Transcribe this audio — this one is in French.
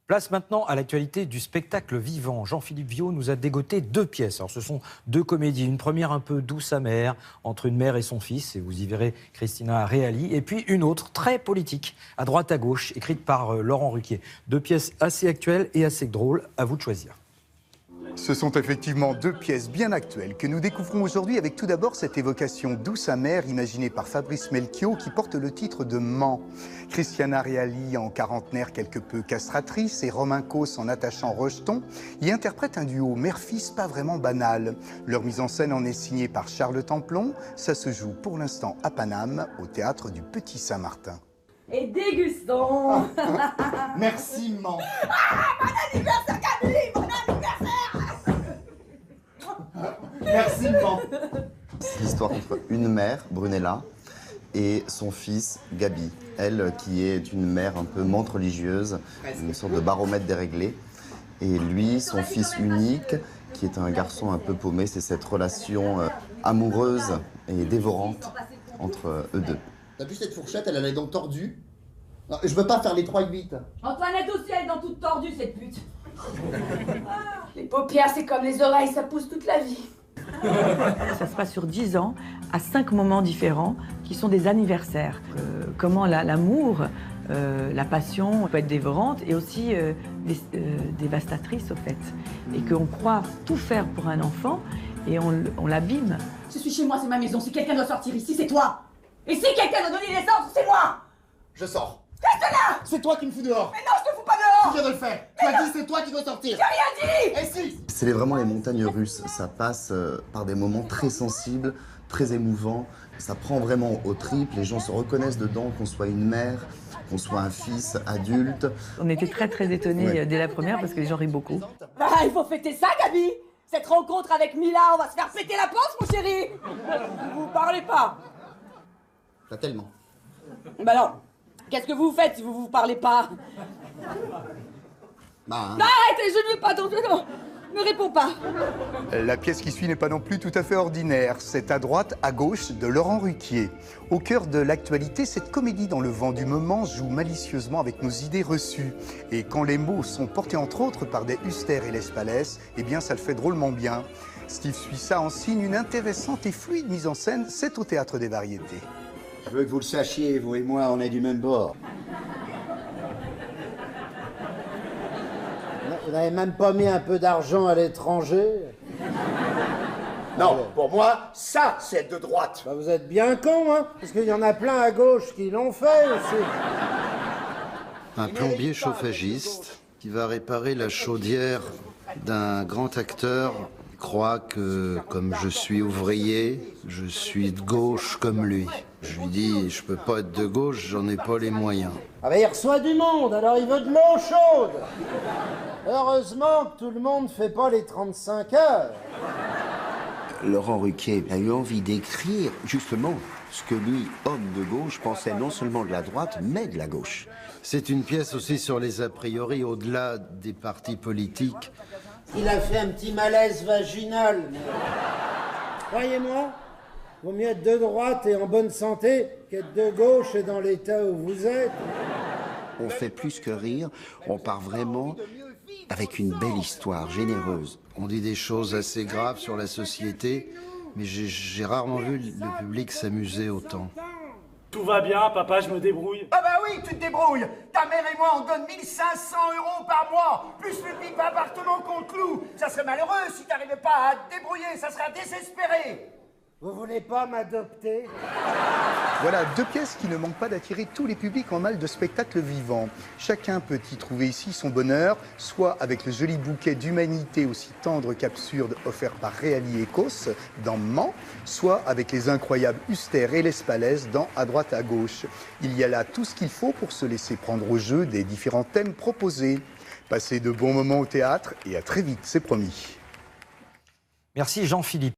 Place maintenant à l'actualité du spectacle vivant. Jean-Philippe Viau nous a dégoté deux pièces. Alors, ce sont deux comédies. Une première un peu douce amère entre une mère et son fils, et vous y verrez Christina Reali. Et puis une autre très politique, à droite à gauche, écrite par Laurent Ruquier. Deux pièces assez actuelles et assez drôles. À vous de choisir. Ce sont effectivement deux pièces bien actuelles que nous découvrons aujourd'hui avec tout d'abord cette évocation douce amère imaginée par Fabrice Melchior qui porte le titre de Mans. Christina Reali en quarantenaire quelque peu castratrice et Romain Cos en attachant rejeton y interprètent un duo mère-fils pas vraiment banal. Leur mise en scène en est signée par Charles Templon. Ça se joue pour l'instant à Paname au théâtre du Petit Saint-Martin. Et dégustons. Merci Mans. Mon anniversaire, Camille, mon anniversaire. Merci Mans. C'est l'histoire entre une mère, Brunella, et son fils, Gabi. Elle, qui est une mère un peu menthe religieuse, une sorte de baromètre déréglé. Et lui, son fils unique, qui est un garçon un peu paumé. C'est cette relation amoureuse et dévorante entre eux deux. T'as vu cette fourchette, elle a les dents tordues. Non, je veux pas faire les 3-8. Antoinette aussi, elle est dans toute tordue, cette pute. Les paupières, c'est comme les oreilles, ça pousse toute la vie. Ça se passe sur 10 ans, à 5 moments différents, qui sont des anniversaires. Comment l'amour, la passion peut être dévorante et aussi dévastatrice, au fait. Et qu'on croit tout faire pour un enfant et on l'abîme. Je suis chez moi, c'est ma maison. Si quelqu'un doit sortir ici, c'est toi. Et si quelqu'un doit donner naissance, c'est moi. Je sors. Reste là. C'est toi qui me fous dehors. Mais non, je te fous pas Tu dehors. viens de le faire. Tu as dit c'est toi qui dois sortir. J'ai rien dit. Et si? C'est vraiment les montagnes russes. Ça passe par des moments très sensibles, très émouvants. Ça prend vraiment aux tripes. Les gens se reconnaissent dedans, qu'on soit une mère, qu'on soit un fils adulte. On était très étonnés dès la première parce que les gens rient beaucoup. Bah, il faut fêter ça, Gabi. Cette rencontre avec Mila, on va se faire péter la panse, mon chéri. Vous parlez pas. Pas tellement. Bah non. Qu'est-ce que vous faites si vous parlez pas? Bah, Non, arrêtez, je ne veux pas, non, ne réponds pas. La pièce qui suit n'est pas non plus tout à fait ordinaire. C'est à droite, à gauche de Laurent Ruquier. Au cœur de l'actualité, cette comédie dans le vent du moment joue malicieusement avec nos idées reçues. Et quand les mots sont portés entre autres par des Huster et Lespalès, eh bien ça le fait drôlement bien. Steve Suissa en signe une intéressante et fluide mise en scène. C'est au Théâtre des Variétés. Je veux que vous le sachiez, vous et moi, on est du même bord. Vous n'avez même pas mis un peu d'argent à l'étranger? Non, pour moi, ça, c'est de droite. Bah vous êtes bien con, hein? Parce qu'il y en a plein à gauche qui l'ont fait aussi. Un plombier chauffagiste qui va réparer la chaudière d'un grand acteur croit que, comme je suis ouvrier, je suis de gauche comme lui. Je lui dis, je peux pas être de gauche, j'en ai pas les moyens. Ah bah il reçoit du monde, alors il veut de l'eau chaude. Heureusement que tout le monde fait pas les 35 heures. Laurent Ruquier a eu envie d'écrire, justement, ce que lui, homme de gauche, pensait non seulement de la droite, mais de la gauche. C'est une pièce aussi sur les a priori au-delà des partis politiques. Il a fait un petit malaise vaginal. Croyez-moi, vaut mieux être de droite et en bonne santé qu'être de gauche et dans l'état où vous êtes. On fait plus que rire, on part vraiment avec une belle histoire, généreuse. On dit des choses assez graves sur la société, mais j'ai rarement vu le public s'amuser autant. Tout va bien, papa, je me débrouille. Ah bah oui, tu te débrouilles. Ta mère et moi, on donne 1500 € par mois, plus le big appartement qu'on te cloue. Ça serait malheureux si t'arrivais pas à te débrouiller, ça serait désespéré. Vous voulez pas m'adopter? Voilà deux pièces qui ne manquent pas d'attirer tous les publics en mal de spectacle vivant. Chacun peut y trouver ici son bonheur, soit avec le joli bouquet d'humanité aussi tendre qu'absurde offert par Reali et Cos dans Mans, soit avec les incroyables Huster et Lespalès dans À droite à gauche. Il y a là tout ce qu'il faut pour se laisser prendre au jeu des différents thèmes proposés. Passez de bons moments au théâtre et à très vite, c'est promis. Merci Jean-Philippe.